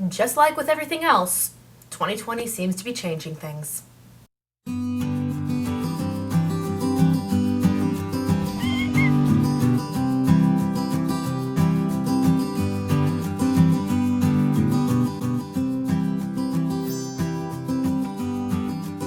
just like with everything else, 2020 seems to be changing things.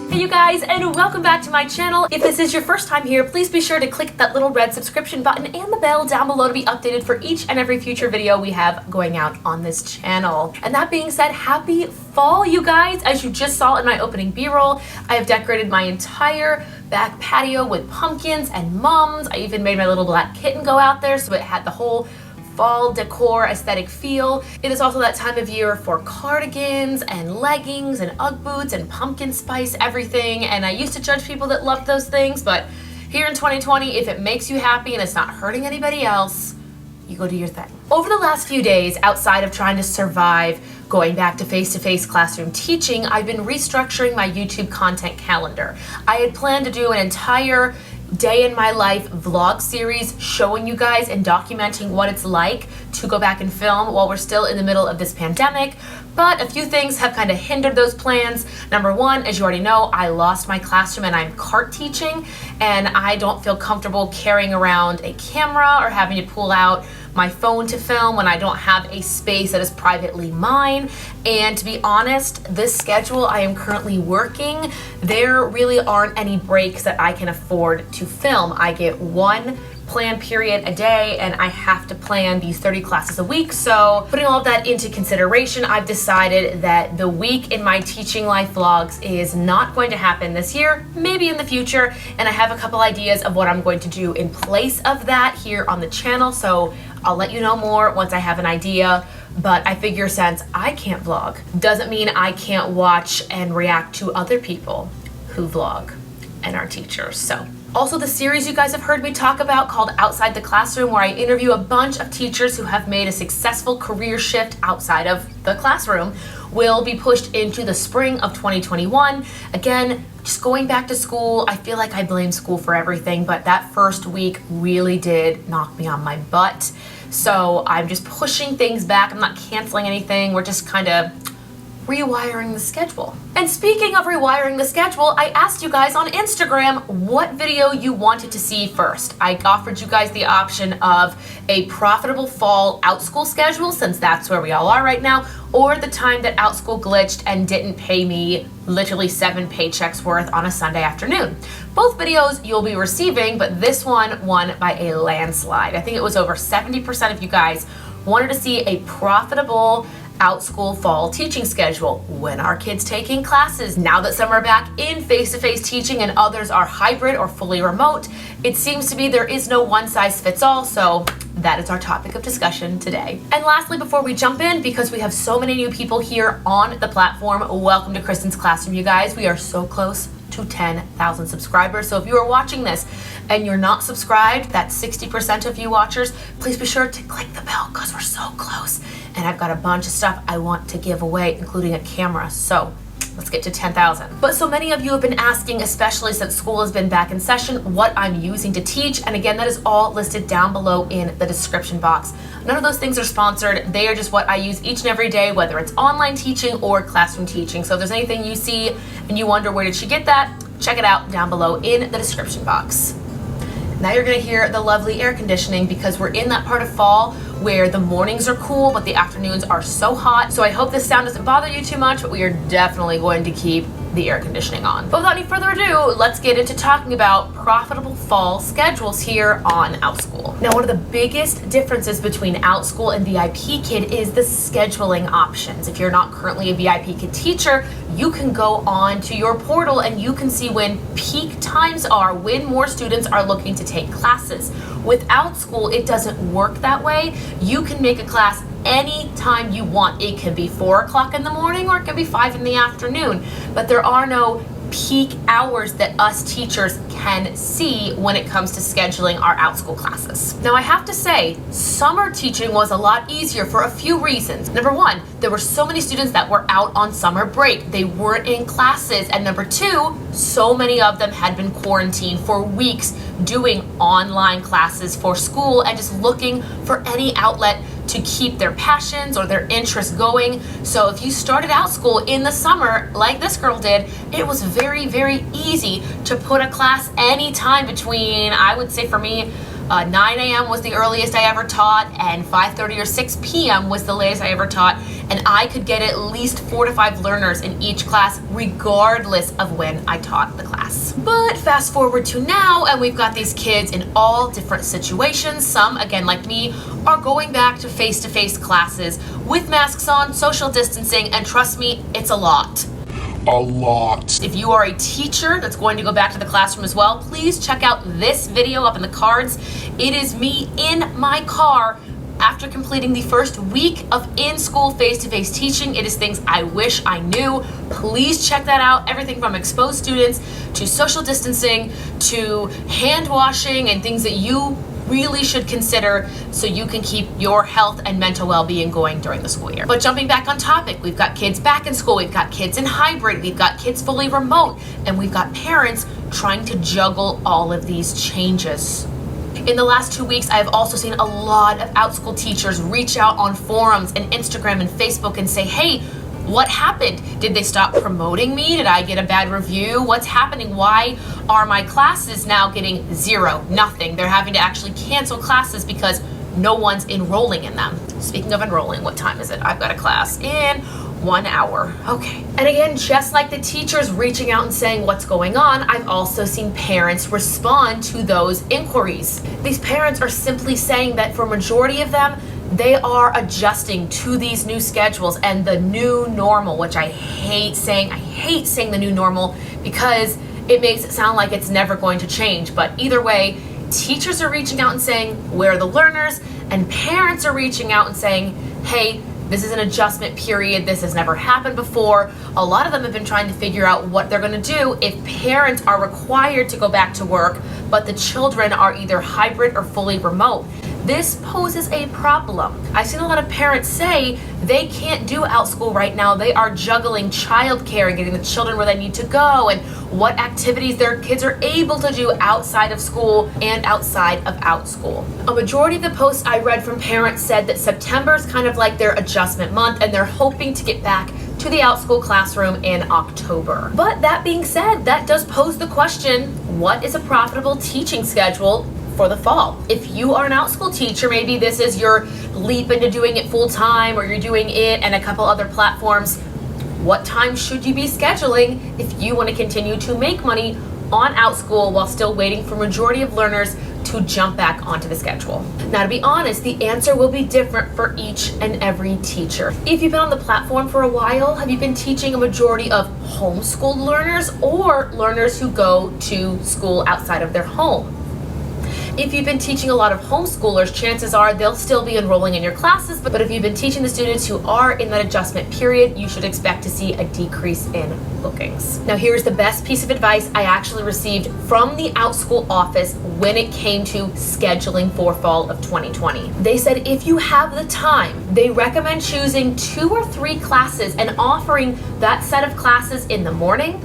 Hey you guys, and welcome back to my channel. If this is your first time here, please be sure to click that little red subscription button and the bell down below to be updated for each and every future video we have going out on this channel. And that being said, happy fall, you guys. As you just saw in my opening B-roll, I have decorated my entire back patio with pumpkins and mums. I even made my little black kitten go out there so it had the whole fall decor aesthetic feel. It is also that time of year for cardigans and leggings and Ugg boots and pumpkin spice everything, and I used to judge people that loved those things, but here in 2020, if it makes you happy and it's not hurting anybody else, you go do your thing. Over the last few days, outside of trying to survive going back to face-to-face classroom teaching, I've been restructuring my YouTube content calendar. I had planned to do an entire day in my life vlog series showing you guys and documenting what it's like to go back and film while we're still in the middle of this pandemic, but a few things have kind of hindered those plans. Number one, as you already know, I lost my classroom and I'm CART teaching, and I don't feel comfortable carrying around a camera or having to pull out my phone to film when I don't have a space that is privately mine. And to be honest, this schedule I am currently working, there really aren't any breaks that I can afford to film. I get one plan period a day and I have to plan these 30 classes a week. So putting all of that into consideration, I've decided that the week in my teaching life vlogs is not going to happen this year, maybe in the future. And I have a couple ideas of what I'm going to do in place of that here on the channel. So I'll let you know more once I have an idea. But I figure since I can't vlog, doesn't mean I can't watch and react to other people who vlog and are teachers. So also the series you guys have heard me talk about called Outside the Classroom, where I interview a bunch of teachers who have made a successful career shift outside of the classroom, will be pushed into the spring of 2021. Again, just going back to school, I feel like I blame school for everything, but that first week really did knock me on my butt. So I'm just pushing things back. I'm not canceling anything. We're just kind of rewiring the schedule. And speaking of rewiring the schedule, I asked you guys on Instagram what video you wanted to see first. I offered you guys the option of a profitable fall Outschool schedule, since that's where we all are right now, or the time that Outschool glitched and didn't pay me literally 7 paychecks worth on a Sunday afternoon. Both videos you'll be receiving, but this one won by a landslide. I think it was over 70% of you guys wanted to see a profitable Outschool fall teaching schedule. When are kids taking classes? Now that some are back in face-to-face teaching and others are hybrid or fully remote, it seems to be there is no one size fits all, so that is our topic of discussion today. And lastly, before we jump in, because we have so many new people here on the platform, welcome to Kristen's Classroom, you guys. We are so close to 10,000 subscribers. So if you are watching this and you're not subscribed, that's 60% of you watchers, please be sure to click the bell because we're so close. And I've got a bunch of stuff I want to give away, including a camera. So let's get to 10,000. But so many of you have been asking, especially since school has been back in session, what I'm using to teach. And again, that is all listed down below in the description box. None of those things are sponsored. They are just what I use each and every day, whether it's online teaching or classroom teaching. So if there's anything you see and you wonder where did she get that, check it out down below in the description box. Now you're gonna hear the lovely air conditioning because we're in that part of fall where the mornings are cool, but the afternoons are so hot. So I hope this sound doesn't bother you too much, but we are definitely going to keep the air conditioning on. But without any further ado, let's get into talking about profitable fall schedules here on Outschool. Now, one of the biggest differences between Outschool and VIPKID is the scheduling options. If you're not currently a VIPKID teacher, you can go on to your portal and you can see when peak times are, when more students are looking to take classes. With Outschool, it doesn't work that way. You can make a class anytime you want. It can be 4 o'clock in the morning or it can be 5 in the afternoon, but there are no peak hours that us teachers can see when it comes to scheduling our Outschool classes. Now, I have to say, summer teaching was a lot easier for a few reasons. Number one, there were so many students that were out on summer break. They weren't in classes. And number two, so many of them had been quarantined for weeks doing online classes for school and just looking for any outlet to keep their passions or their interests going. So if you started Outschool in the summer, like this girl did, it was very, very easy to put a class anytime between, I would say for me, 9 a.m. was the earliest I ever taught, and 5:30 or 6 p.m. was the latest I ever taught, and I could get at least 4 to 5 learners in each class regardless of when I taught the class. But fast forward to now, and we've got these kids in all different situations. Some, again like me, are going back to face-to-face classes with masks on, social distancing, and trust me, it's a lot. If you are a teacher that's going to go back to the classroom as well, please check out this video up in the cards. It is me in my car after completing the first week of in-school face-to-face teaching. It is things I wish I knew. Please check that out. Everything from exposed students to social distancing to hand washing and things that you really should consider so you can keep your health and mental well-being going during the school year. But jumping back on topic, we've got kids back in school, we've got kids in hybrid, we've got kids fully remote, and we've got parents trying to juggle all of these changes. In the last 2 weeks, I've also seen a lot of Outschool teachers reach out on forums and Instagram and Facebook and say, hey, what happened? Did they stop promoting me? Did I get a bad review? What's happening? Why are my classes now getting zero, nothing? They're having to actually cancel classes because no one's enrolling in them. Speaking of enrolling, what time is it? I've got a class in 1 hour. Okay. And again, just like the teachers reaching out and saying what's going on, I've also seen parents respond to those inquiries. These parents are simply saying that for a majority of them, they are adjusting to these new schedules and the new normal, which I hate saying. I hate saying the new normal because it makes it sound like it's never going to change. But either way, teachers are reaching out and saying, where are the learners? And parents are reaching out and saying, hey, this is an adjustment period. This has never happened before. A lot of them have been trying to figure out what they're going to do if parents are required to go back to work, but the children are either hybrid or fully remote. This poses a problem. I've seen a lot of parents say they can't do Outschool right now. They are juggling childcare and getting the children where they need to go and what activities their kids are able to do outside of school and outside of Outschool. A majority of the posts I read from parents said that September is kind of like their adjustment month and they're hoping to get back to the Outschool classroom in October. But that being said, that does pose the question, what is a profitable teaching schedule for the fall? If you are an Outschool teacher, maybe this is your leap into doing it full time, or you're doing it and a couple other platforms. What time should you be scheduling if you want to continue to make money on Outschool while still waiting for majority of learners to jump back onto the schedule? Now, to be honest, the answer will be different for each and every teacher. If you've been on the platform for a while, have you been teaching a majority of homeschooled learners or learners who go to school outside of their home? If you've been teaching a lot of homeschoolers, chances are they'll still be enrolling in your classes, but if you've been teaching the students who are in that adjustment period, you should expect to see a decrease in bookings. Now, here's the best piece of advice I actually received from the Outschool office when it came to scheduling for fall of 2020. They said if you have the time, they recommend choosing 2 or 3 classes and offering that set of classes in the morning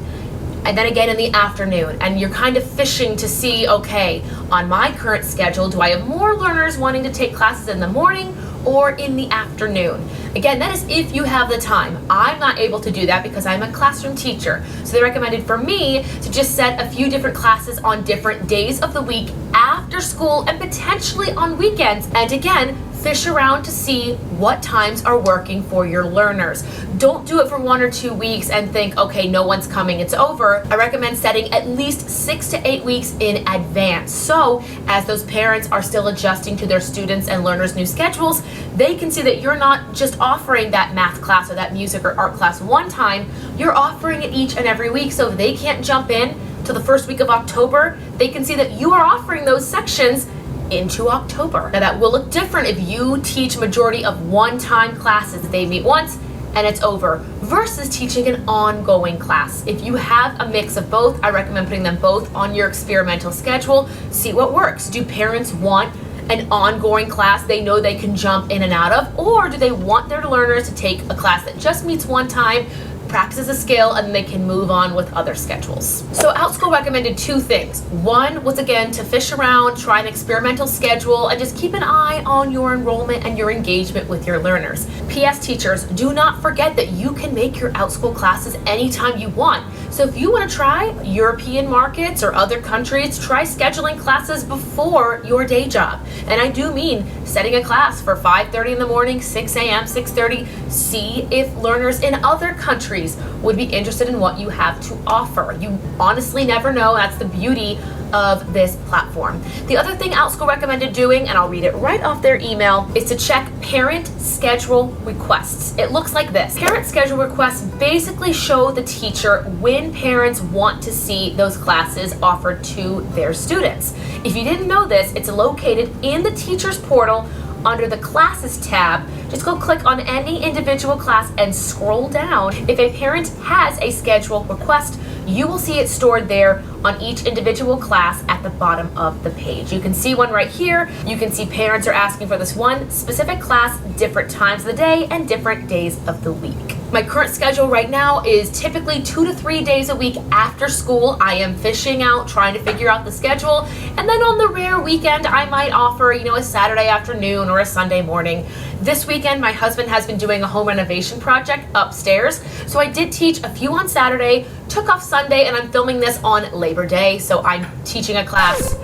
and then again in the afternoon. And you're kind of fishing to see, okay, on my current schedule, do I have more learners wanting to take classes in the morning or in the afternoon? Again, that is if you have the time. I'm not able to do that because I'm a classroom teacher. So they recommended for me to just set a few different classes on different days of the week after school and potentially on weekends. And again, fish around to see what times are working for your learners. Don't do it for 1 or 2 weeks and think, okay, no one's coming, it's over. I recommend setting at least 6 to 8 weeks in advance. So as those parents are still adjusting to their students and learners' new schedules, they can see that you're not just offering that math class or that music or art class one time, you're offering it each and every week. So if they can't jump in to the first week of October, they can see that you are offering those sections into October. Now that will look different if you teach majority of one-time classes. They meet once and it's over, versus teaching an ongoing class. If you have a mix of both, I recommend putting them both on your experimental schedule. See what works. Do parents want an ongoing class they know they can jump in and out of, or do they want their learners to take a class that just meets one time practice a skill, and they can move on with other schedules. So Outschool recommended 2 things. One was, again, to fish around, try an experimental schedule, and just keep an eye on your enrollment and your engagement with your learners. P.S. teachers, do not forget that you can make your Outschool classes anytime you want. So if you want to try European markets or other countries, try scheduling classes before your day job. And I do mean setting a class for 5:30 in the morning, 6 a.m., 6:30. See if learners in other countries would be interested in what you have to offer. You honestly never know. That's the beauty of this platform. The other thing Outschool recommended doing, and I'll read it right off their email, is to check parent schedule requests. It looks like this. Parent schedule requests basically show the teacher when parents want to see those classes offered to their students. If you didn't know this, it's located in the teacher's portal under the Classes tab. Just go click on any individual class and scroll down. If a parent has a schedule request, you will see it stored there on each individual class at the bottom of the page. You can see one right here. You can see parents are asking for this one specific class, different times of the day and different days of the week. My current schedule right now is typically 2 to 3 days a week after school. I am fishing out, trying to figure out the schedule. And then on the rare weekend, I might offer, a Saturday afternoon or a Sunday morning. This weekend, my husband has been doing a home renovation project upstairs. So I did teach a few on Saturday, took off Sunday, and I'm filming this on Labor Day. So I'm teaching a class.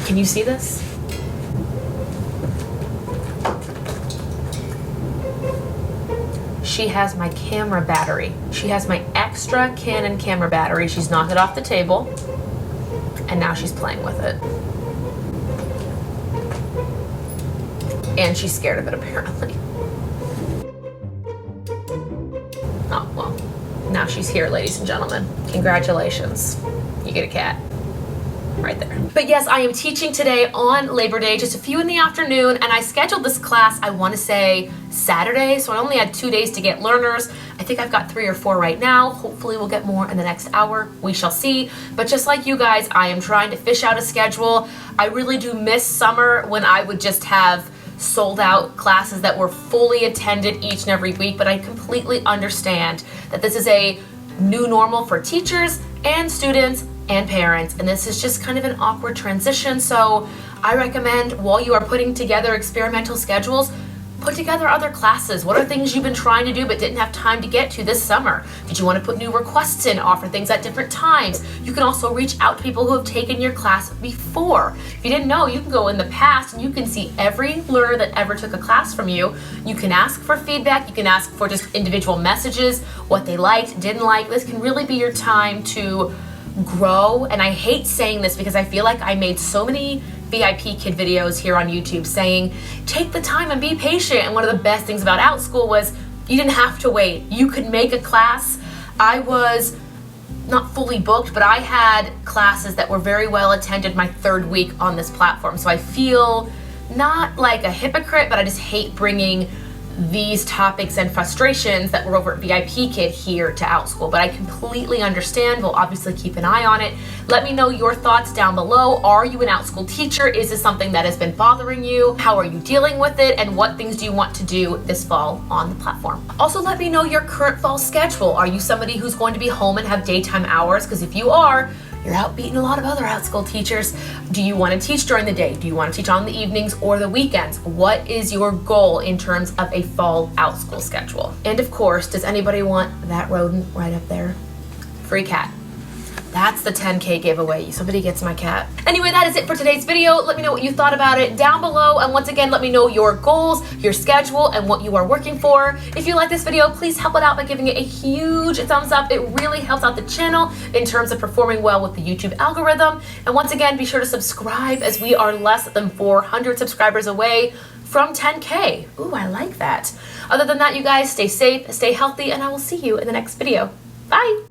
Can you see this? She has my camera battery. She has my extra Canon camera battery. She's knocked it off the table, and now she's playing with it. And she's scared of it, apparently. Oh, well, now she's here, ladies and gentlemen. Congratulations. You get a cat. Right there. But yes, I am teaching today on Labor Day, just a few in the afternoon, and I scheduled this class, I want to say Saturday, so I only had 2 days to get learners. I think I've got 3 or 4 right now. Hopefully we'll get more in the next hour. We shall see. But just like you guys, I am trying to fish out a schedule. I really do miss summer when I would just have sold out classes that were fully attended each and every week, but I completely understand that this is a new normal for teachers and students and parents, and this is just kind of an awkward transition. So I recommend, while you are putting together experimental schedules, put together other classes. What are things you've been trying to do but didn't have time to get to this summer? Did you want to put new requests in, offer things at different times? You can also reach out to people who have taken your class before. If you didn't know, you can go in the past and you can see every learner that ever took a class from you. You can ask for feedback. You can ask for just individual messages, what they liked, didn't like. This can really be your time to grow. And I hate saying this because I feel like I made so many VIPKID videos here on YouTube saying, take the time and be patient. And one of the best things about Outschool was you didn't have to wait. You could make a class. I was not fully booked, but I had classes that were very well attended my 3rd week on this platform. So I feel not like a hypocrite, but I just hate bringing these topics and frustrations that were over at VIPKID here to Outschool. But I completely understand. We'll obviously keep an eye on it. Let me know your thoughts down below. Are you an Outschool teacher? Is this something that has been bothering you? How are you dealing with it? And what things do you want to do this fall on the platform? Also, let me know your current fall schedule. Are you somebody who's going to be home and have daytime hours? Because if you are, you're out beating a lot of other Outschool teachers. Do you want to teach during the day? Do you want to teach on the evenings or the weekends? What is your goal in terms of a fall Outschool schedule? And of course, does anybody want that rodent right up there? Free cat. That's the 10K giveaway. Somebody gets my cat. Anyway, that is it for today's video. Let me know what you thought about it down below. And once again, let me know your goals, your schedule, and what you are working for. If you like this video, please help it out by giving it a huge thumbs up. It really helps out the channel in terms of performing well with the YouTube algorithm. And once again, be sure to subscribe, as we are less than 400 subscribers away from 10K. Ooh, I like that. Other than that, you guys, stay safe, stay healthy, and I will see you in the next video. Bye.